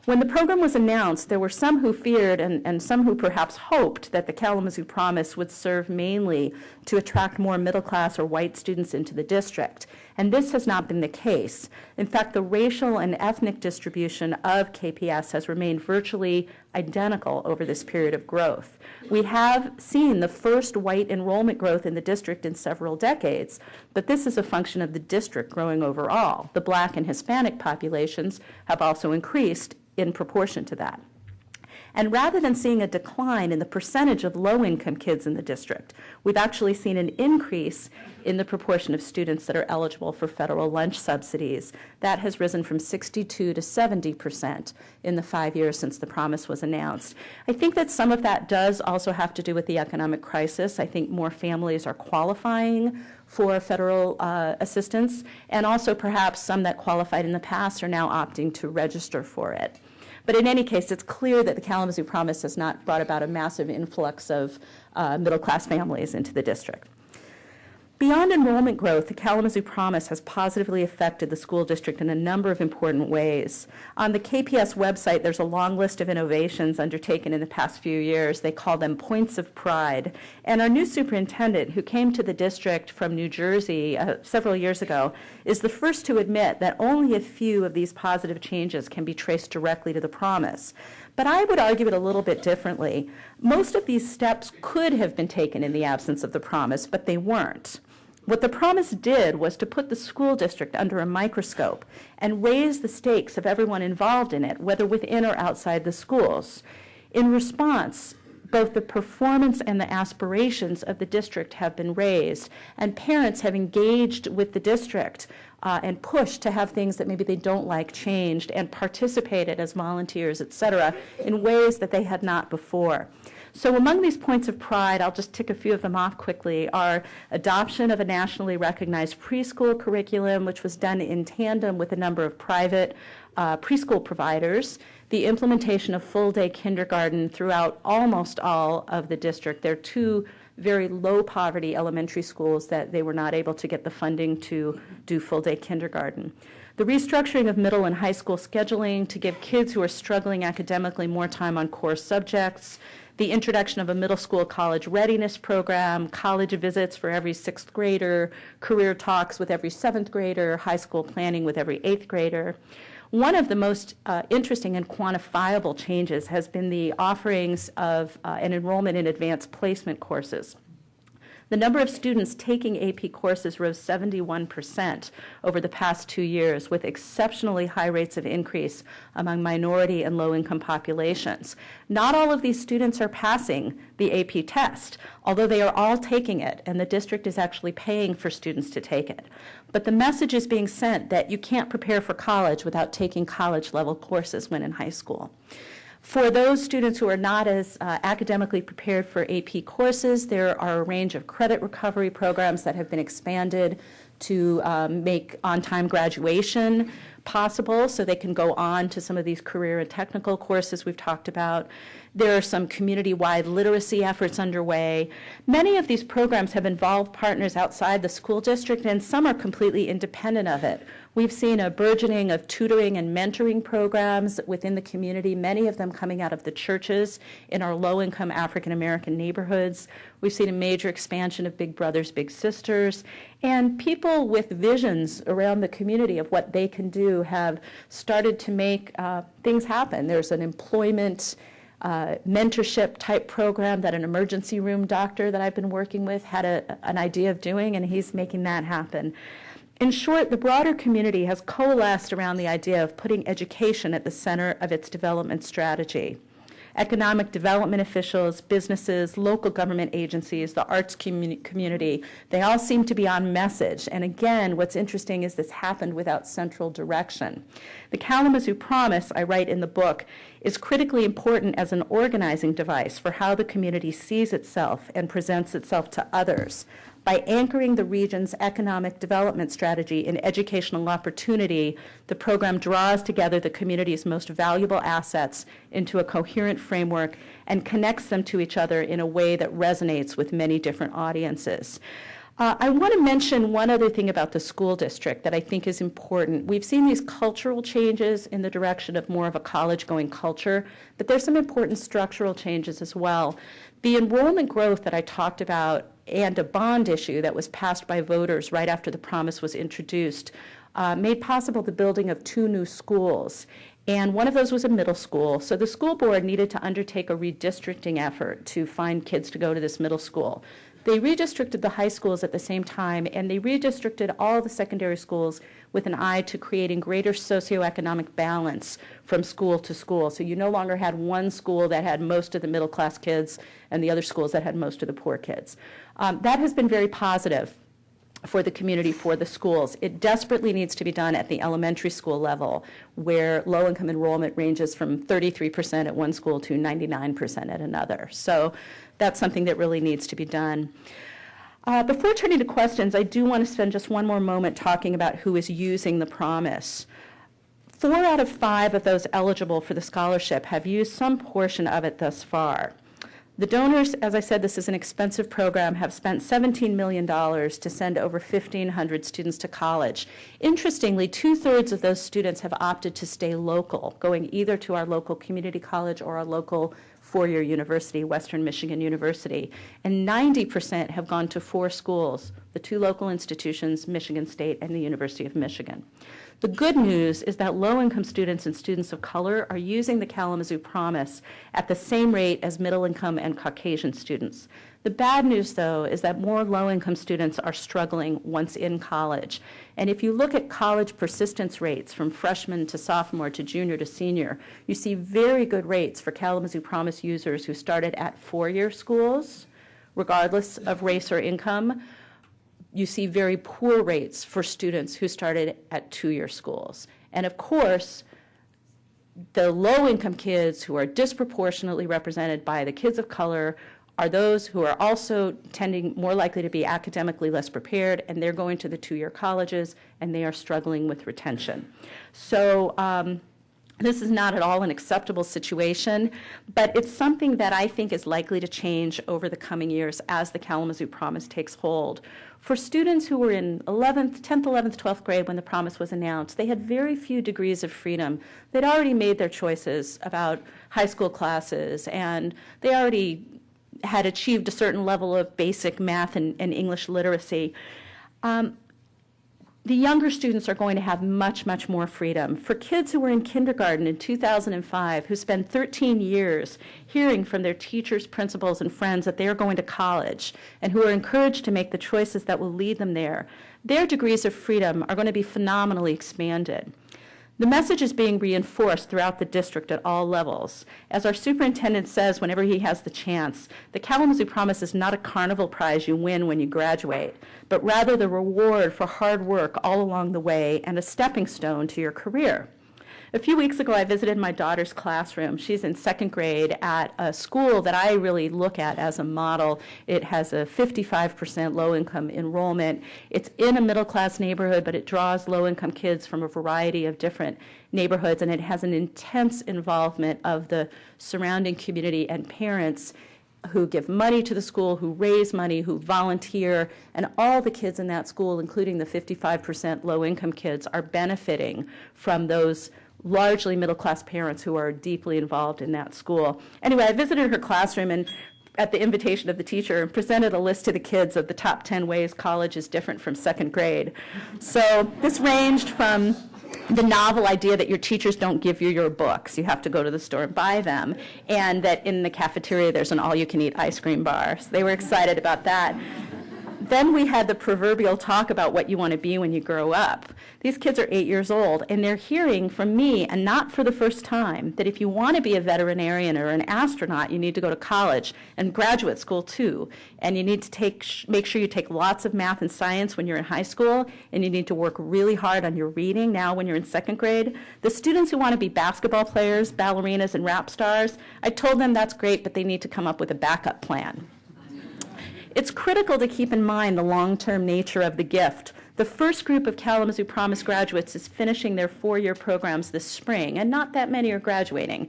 When the program was announced, there were some who feared and some who perhaps hoped that the Kalamazoo Promise would serve mainly to attract more middle-class or white students into the district. And this has not been the case. In fact, the racial and ethnic distribution of KPS has remained virtually identical over this period of growth. We have seen the first white enrollment growth in the district in several decades, but this is a function of the district growing overall. The Black and Hispanic populations have also increased in proportion to that. And rather than seeing a decline in the percentage of low-income kids in the district, we've actually seen an increase in the proportion of students that are eligible for federal lunch subsidies. That has risen from 62 to 70% in the 5 years since the promise was announced. I think that some of that does also have to do with the economic crisis. I think more families are qualifying for federal assistance, and also perhaps some that qualified in the past are now opting to register for it. But in any case, it's clear that the Kalamazoo Promise has not brought about a massive influx of middle-class families into the district. Beyond enrollment growth, the Kalamazoo Promise has positively affected the school district in a number of important ways. On the KPS website, there's a long list of innovations undertaken in the past few years. They call them points of pride. And our new superintendent, who came to the district from New Jersey several years ago, is the first to admit that only a few of these positive changes can be traced directly to the promise. But I would argue it a little bit differently. Most of these steps could have been taken in the absence of the promise, but they weren't. What the promise did was to put the school district under a microscope and raise the stakes of everyone involved in it, whether within or outside the schools. In response, both the performance and the aspirations of the district have been raised, and parents have engaged with the district and pushed to have things that maybe they don't like changed, and participated as volunteers, et cetera, in ways that they had not before. So among these points of pride, I'll just tick a few of them off quickly, are adoption of a nationally recognized preschool curriculum, which was done in tandem with a number of private preschool providers, the implementation of full-day kindergarten throughout almost all of the district. There are two very low-poverty elementary schools that they were not able to get the funding to do full-day kindergarten. The restructuring of middle and high school scheduling to give kids who are struggling academically more time on core subjects, the introduction of a middle school college readiness program, college visits for every 6th grader, career talks with every 7th grader, high school planning with every 8th grader. One of the most interesting and quantifiable changes has been the offerings of an enrollment in advanced placement courses. The number of students taking AP courses rose 71% over the past 2 years, with exceptionally high rates of increase among minority and low-income populations. Not all of these students are passing the AP test, although they are all taking it, and the district is actually paying for students to take it. But the message is being sent that you can't prepare for college without taking college-level courses when in high school. For those students who are not as academically prepared for AP courses, there are a range of credit recovery programs that have been expanded to make on-time graduation possible, so they can go on to some of these career and technical courses we've talked about. There are some community-wide literacy efforts underway. Many of these programs have involved partners outside the school district, and some are completely independent of it. We've seen a burgeoning of tutoring and mentoring programs within the community, many of them coming out of the churches in our low-income African-American neighborhoods. We've seen a major expansion of Big Brothers, Big Sisters, and people with visions around the community of what they can do have started to make things happen. There's an employment mentorship type program that an emergency room doctor that I've been working with had an idea of doing, and he's making that happen. In short, the broader community has coalesced around the idea of putting education at the center of its development strategy. Economic development officials, businesses, local government agencies, the arts community, they all seem to be on message. And again, what's interesting is this happened without central direction. The Kalamazoo Promise, I write in the book, is critically important as an organizing device for how the community sees itself and presents itself to others. By anchoring the region's economic development strategy in educational opportunity, the program draws together the community's most valuable assets into a coherent framework and connects them to each other in a way that resonates with many different audiences. I want to mention one other thing about the school district that I think is important. We've seen these cultural changes in the direction of more of a college-going culture, but there's some important structural changes as well. The enrollment growth that I talked about and a bond issue that was passed by voters right after the promise was introduced made possible the building of 2 new schools. And one of those was a middle school. So the school board needed to undertake a redistricting effort to find kids to go to this middle school. They redistricted the high schools at the same time, and they redistricted all the secondary schools with an eye to creating greater socioeconomic balance from school to school. So you no longer had one school that had most of the middle class kids and the other schools that had most of the poor kids. That has been very positive for the community, for the schools. It desperately needs to be done at the elementary school level, where low-income enrollment ranges from 33% at one school to 99% at another. So that's something that really needs to be done. Before turning to questions, I do want to spend just one more moment talking about who is using the promise. 4 out of 5 of those eligible for the scholarship have used some portion of it thus far. The donors, as I said, this is an expensive program, have spent $17 million to send over 1,500 students to college. Interestingly, 2/3 of those students have opted to stay local, going either to our local community college or our local four-year university, Western Michigan University. And 90% have gone to 4 schools, the 2 local institutions, Michigan State and the University of Michigan. The good news is that low-income students and students of color are using the Kalamazoo Promise at the same rate as middle-income and Caucasian students. The bad news, though, is that more low-income students are struggling once in college. And if you look at college persistence rates from freshman to sophomore to junior to senior, you see very good rates for Kalamazoo Promise users who started at 4-year schools, regardless of race or income. You see very poor rates for students who started at 2-year schools. And of course, the low-income kids who are disproportionately represented by the kids of color are those who are also tending more likely to be academically less prepared, and they're going to the 2-year colleges, and they are struggling with retention. So this is not at all an acceptable situation, but it's something that I think is likely to change over the coming years as the Kalamazoo Promise takes hold. For students who were in 10th, 11th, 12th grade when the promise was announced, they had very few degrees of freedom. They'd already made their choices about high school classes, and they already had achieved a certain level of basic math and English literacy. The younger students are going to have much, much more freedom. For kids who were in kindergarten in 2005, who spend 13 years hearing from their teachers, principals, and friends that they are going to college, and who are encouraged to make the choices that will lead them there, their degrees of freedom are going to be phenomenally expanded. The message is being reinforced throughout the district at all levels. As our superintendent says whenever he has the chance, the Kalamazoo Promise is not a carnival prize you win when you graduate, but rather the reward for hard work all along the way and a stepping stone to your career. A few weeks ago, I visited my daughter's classroom. She's in 2nd grade at a school that I really look at as a model. It has a 55% low-income enrollment. It's in a middle-class neighborhood, but it draws low-income kids from a variety of different neighborhoods, and it has an intense involvement of the surrounding community and parents who give money to the school, who raise money, who volunteer, and all the kids in that school, including the 55% low-income kids, are benefiting from those largely middle-class parents who are deeply involved in that school. Anyway, I visited her classroom and at the invitation of the teacher and presented a list to the kids of the top 10 ways college is different from 2nd grade. So this ranged from the novel idea that your teachers don't give you your books, you have to go to the store and buy them, and that in the cafeteria there's an all-you-can-eat ice cream bar. So they were excited about that. Then we had the proverbial talk about what you want to be when you grow up. These kids are 8 years old, and they're hearing from me, and not for the first time, that if you want to be a veterinarian or an astronaut, you need to go to college and graduate school too. And you need to make sure you take lots of math and science when you're in high school, and you need to work really hard on your reading now when you're in 2nd grade. The students who want to be basketball players, ballerinas, and rap stars, I told them that's great, but they need to come up with a backup plan. It's critical to keep in mind the long-term nature of the gift. The first group of Kalamazoo Promise graduates is finishing their 4-year programs this spring, and not that many are graduating.